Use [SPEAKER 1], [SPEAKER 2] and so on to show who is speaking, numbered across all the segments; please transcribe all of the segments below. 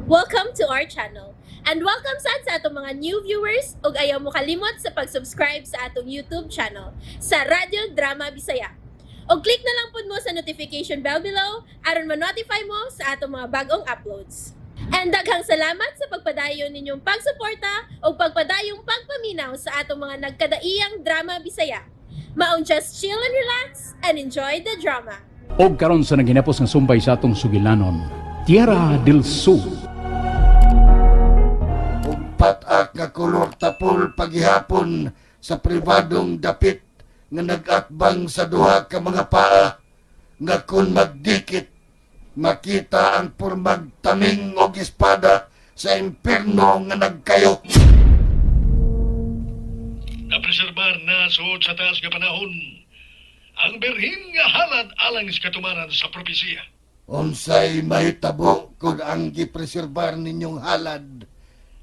[SPEAKER 1] Welcome to our channel. And welcome sa atong mga new viewers ug ayaw mo kalimot sa pag-subscribe sa atong YouTube channel sa Radio Drama Bisaya. O click na lang pud mo sa notification bell below aron ma-notify mo sa atong mga bagong uploads. And daghang salamat sa pagpadayon ninyong pagsuporta o pagpadayong pagpaminaw sa atong mga nagkadaiyang Drama Bisaya. Maong just chill and relax and enjoy the drama.
[SPEAKER 2] Og karon sa naginapos nga sumbay sa atong sugilanon, Tierra del Sur.
[SPEAKER 3] Patak nga kolor tapol paghihapon sa pribadong dapit nga nagatbang sa duha ka mga paa nga kun magdikit makita ang purmag taming og espada sa impierno nga nagkayo.
[SPEAKER 4] Napreserbar na suod sa taas nga panahon ang berhin nga halad alang sa katumaran sa propesiya.
[SPEAKER 3] Unsay mahitabo kung ang gipreserbar ninyong halad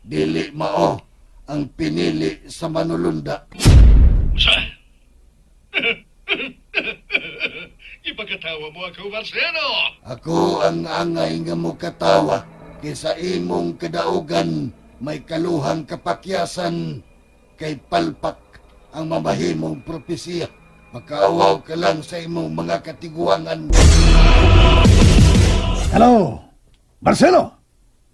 [SPEAKER 3] dili mao ang pinili sa manulunda.
[SPEAKER 4] Usa? Ipagkatawa mo ako, Marcelo!
[SPEAKER 3] Ako ang angay nga mo katawa kaysa imong kadaugan may kaluhang kapakyasan kay palpak ang mamahimong propesiya. Makaawaw ka lang sa imong mga katiguangan.
[SPEAKER 5] Hello? Marcelo?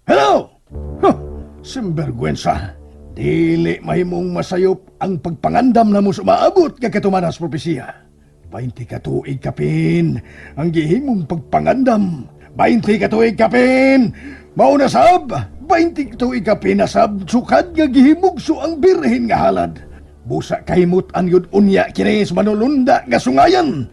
[SPEAKER 5] Hello? Huh, sinvergüenza. Dili mahimong masayop ang pagpangandam na mo sumaabot ka katumanas propesiya. 20 katuig kapin ang gihimong pagpangandam. 20 katuig kapin! Mauna sab! 20 katuig kapin na sab sukad nga gihimugso ang birhen nga halad. Busa kahimot ang yun unya kini sa manulunda nga sungayan.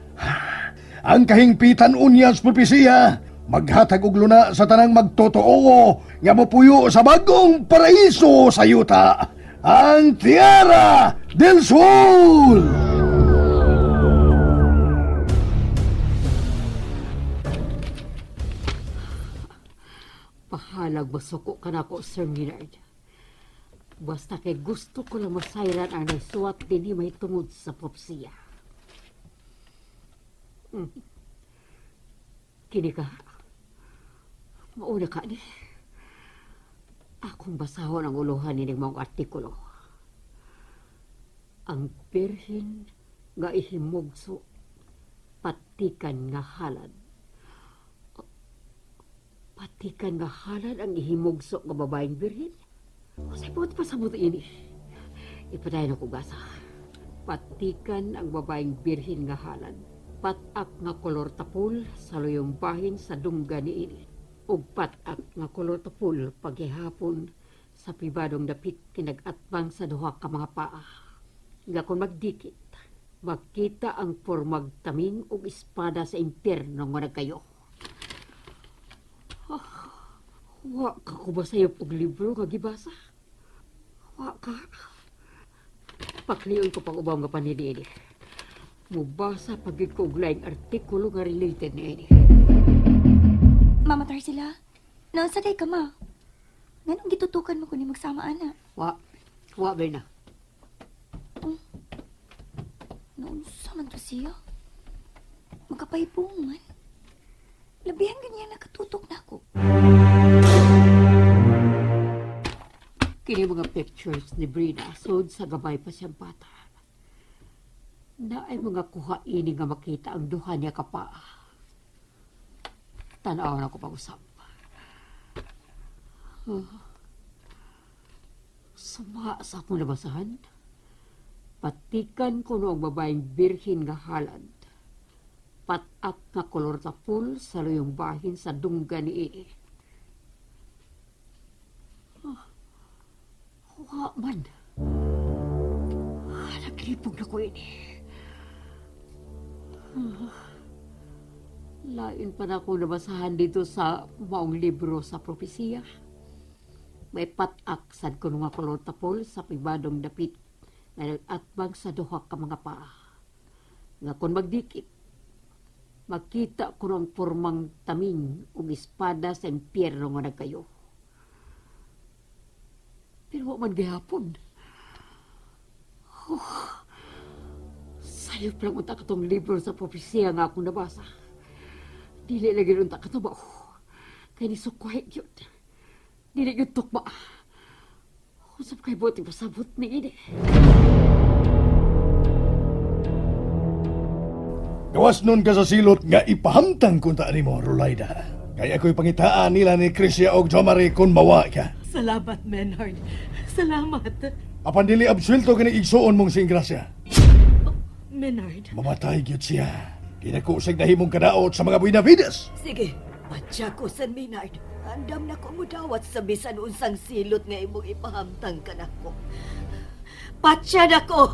[SPEAKER 5] Ang kahingpitan unya sa propesiya, maghatag og luna sa tanang magtotoo nga mopuyo sa bagong paraiso sa yuta, ang Tierra del Sur!
[SPEAKER 6] Pahalag masuko ka na ko, Sir Millard. Basta kay gusto ko lang masayran ang naisuwat din may tungod sa propesiya. Kini ka. Mauna ka ni. Akong basahon ang uluhan ni mga artikulo. Ang birhin nga ihimugso, patikan nga halad. Patikan nga halad ang ihimugso nga babaeng birhin? Kasi buot pa sa buto ini. Ipadayon ako gasa. Patikan ang babaeng birhin nga halad. Patak nga kolor tapul sa luyong bahin sa dungga ni ini. Ug patak nga kolor tapul paghihapon sa pribadong dapit kinag-atbang sa duha ka mga paa. Nga kung magdikit, makita ang pormag taming ug espada sa impierno nga nagkayo. Wa ka ko ba sa'yo og libro nga gibasa? Wa ka. Pakliyon ko pang ubang nga panili. Mubasa pagid ko og laing artikulo nga related ni ini.
[SPEAKER 7] Mamatar sila. Naunsa kay ka, ma? Nganong gitutukan mo ko ni magsama, ana?
[SPEAKER 6] Wa ba na?
[SPEAKER 7] Naunsa man to siya? Magkapaypungan. Labihan ganyan nakatutok na ako.
[SPEAKER 6] Kini mga pictures ni Brina sud sa gabay pa siyang bata. Na ay mga kuha ini nga makita ang duha niya kapaa. Tanaw na ko pag-usap. Suma sa akong labasahan. Patikan ko no ang babaeng birhin nga halad. Patak nga kolor tapul sa luyong bahin sa dungga ni ini. Wa man. Naglipog na ko ini. Lain pa na akong nabasahan dito sa maong libro sa propesiya. May patak sad ko nga kolor tapol sa pribadong dapit na nag-atbang sa duha ka mga paa. Nga kung magdikit, makita ko ng pormang taming ug espada sa impyerno nga nagkayo. Pero wa man gihapon. Sayop lang unta katong libro sa propesiya nga akong nabasa. Dili lagi unta katubaw. Kay ni sukway gyud. Dili yung tukma. Usap kay buti pasabot ni ini.
[SPEAKER 5] Gawas nun ka sa silot nga ipahamtang kunta ni mo, Rolaida. Kaya ako'y pangitaan nila ni Crisia og Jomari kung mawa ka.
[SPEAKER 8] Salamat, Menard. Salamat.
[SPEAKER 5] Apan dili absuelto ka ni igsuon mong sing grasya.
[SPEAKER 8] Menard.
[SPEAKER 5] Mamatay gyud siya. Kinakusag na himong kadaot sa mga Buenavides.
[SPEAKER 8] Sige, patya ko sa Menard. Andam na ko mudawat sa bisan unsang silot nga imong ipahamtang ka na ko. Patya na ko!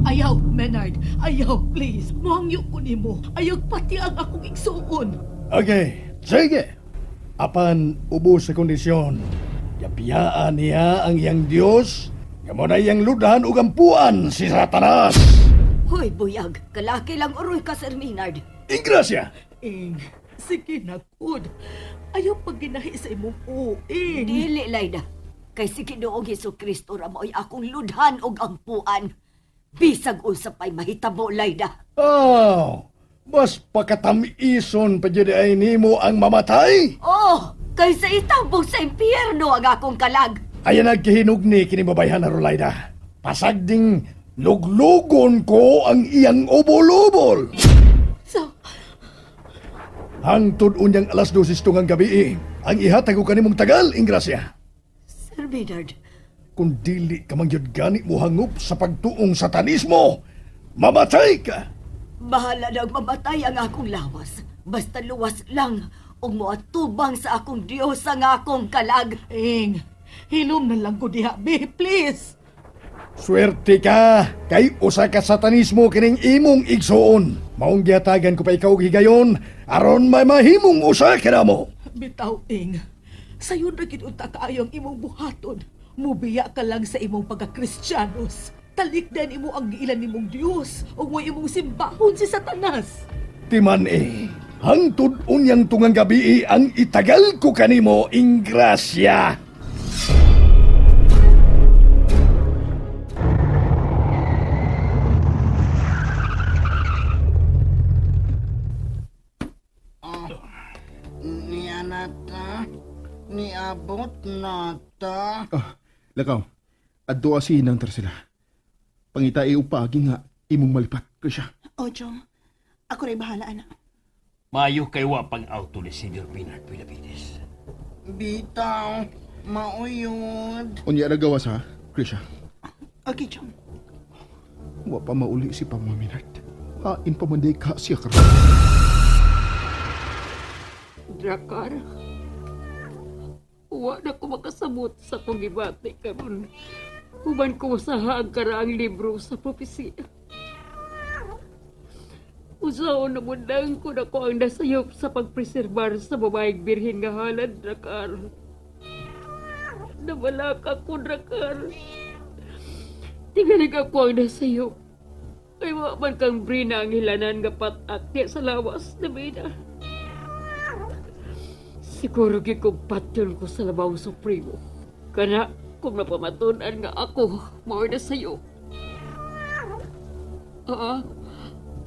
[SPEAKER 8] Ayaw, Menard. Ayaw, please. Muhangyo ko nimo. Ayaw pati ang akong igsuon.
[SPEAKER 5] Okay, sige. Apan ubos sa kondisyon. Yapiyaan niya ang iyang Diyos, nga mo na iyang ludahan ug ampuan si Satanas.
[SPEAKER 8] Hoy, buyag. Kalaki lang uroy ka, Sir Menard.
[SPEAKER 5] Ingrasya!
[SPEAKER 8] Ing, sige na, good. Ayaw pag ginahi sa imong uing.
[SPEAKER 9] Dili, Layda. Kay si Ginoong Hesukristo ra mo'y akong ludhan og ampuan. Bisag usap ay mahitabo, Layda.
[SPEAKER 5] Oh, mas pakatamison pa dyan ay nimo ang mamatay?
[SPEAKER 9] Oh, kaysa itambong sa impyerno ang akong kalag.
[SPEAKER 5] Ayan nagkihinugni kini babayhan na Rolaida. Pasagding luglugon ko ang iyang ubol-ubol.
[SPEAKER 8] So,
[SPEAKER 5] Hangtod unyang alas 12 tungang gabi, ang ihatag ko kanimong tagal, Ingrasya.
[SPEAKER 8] Sir Menard,
[SPEAKER 5] Kung dili ka mangyod gani mo hangup sa pagtuong satanismo, mamatay ka!
[SPEAKER 9] Bahala nang mamatay ang akong lawas. Basta luwas lang o moatubang sa akong Diyos ang akong kalag.
[SPEAKER 8] Ing, hilom na lang ko diha, be, please.
[SPEAKER 5] Swerte ka, kay usa ka satanismo kining imong igsuon. Maong gihatagan ko pa ikaw higayon, aron may mahimong usa ka na mo.
[SPEAKER 8] Bitaw, Ing, sayo na kinunta kaayo ang imong buhaton. Mubiya ka lang sa imong pagka-Kristyanos. Talikdan imo ang giilan nimong Diyos o mo imong simbahon si Satanas.
[SPEAKER 5] Timan hangtod unyang tungang gabi ang itagal ko kanimo, Ingrasya.
[SPEAKER 10] Niya nata, niabot nata.
[SPEAKER 11] Lakaw, adto asinang sila. Pangita upagi nga imong malipat ko siya.
[SPEAKER 10] Ojo, ako rin bahala, anak.
[SPEAKER 12] Mayo kay wa pang auto ni Senior Bernard Benavides.
[SPEAKER 10] Bitaw, mauyod.
[SPEAKER 11] Unya na gawas ha, Krisha.
[SPEAKER 10] Okay, Chong.
[SPEAKER 11] Wa pa mauli si Pamaminat. Hain pa manday ka siya ka.
[SPEAKER 6] Drakar, wa na ko makasamot sa kong gibati karon. Human ko sa ang karaang libro sa propesiya. Usaon na mundang ko na ko ang nasayop sa pagpreserbar sa babaeng birhen nga halad, Drakar. Nawala ka ko, Drakar. Tingalig ako ang nasayop. Ay man kang brina ang hilanan nga patak niya sa lawas na bina. Siguro gikumpatyon ko sa Labaw Supremo. Kana kung napamatunan nga ako, more na sa'yo.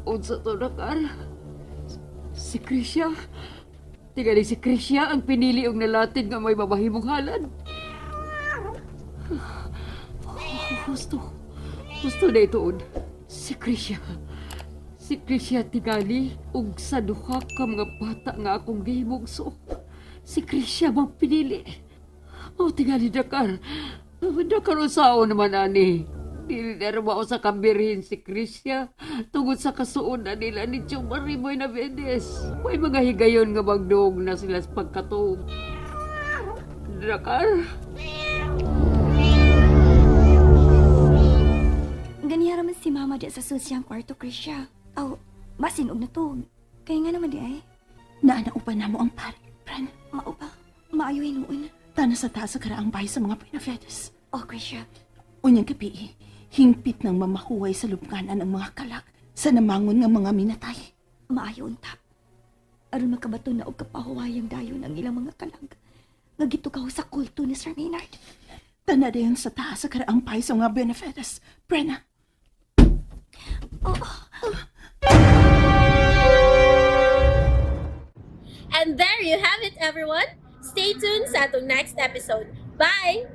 [SPEAKER 6] Unsa to, Drakar? Si Krisya? Tingali si Krisya ang pinili og nalatin nga may babahimong halad. Gusto na itoon. Si Krisya. Si Krisya tingali og sa duha ka mga bata nga akong gihimugso. Si Krisya mang pinili. O tingali, Drakar. Drakar usaon naman, ani. Dili na rin sa kambirhin si Krisya tungod sa kasuon na nila ni Jomari Benavides. May mga higayon nga magdoog na sila sa pagkatuog. Drakar?
[SPEAKER 7] Ganihara man si Mama di sa susyang kwarto, Krisya. Aw, masinog na to. Kaya nga naman di ay.
[SPEAKER 10] Naanaupan na mo ang Pran.
[SPEAKER 7] Maupa, maayuhin noon.
[SPEAKER 10] Tana sa taas sa karaang bahay sa mga Benavides.
[SPEAKER 7] Oh, Krisya.
[SPEAKER 10] Unyang gabi, hingpit ng mamahuway sa lubganan ang mga kalak sa namangon ng mga minatay.
[SPEAKER 7] Maayo untap. Aron makabato na og kapahuwayang dayon ang ilang mga kalag. Nagitukaw sa kulto ni Sir Maynard.
[SPEAKER 10] Tana dayon sa taas sa karaang bahay sa mga Benavides. Brenna.
[SPEAKER 1] And there you have it, everyone. Stay tuned sa atong next episode. Bye!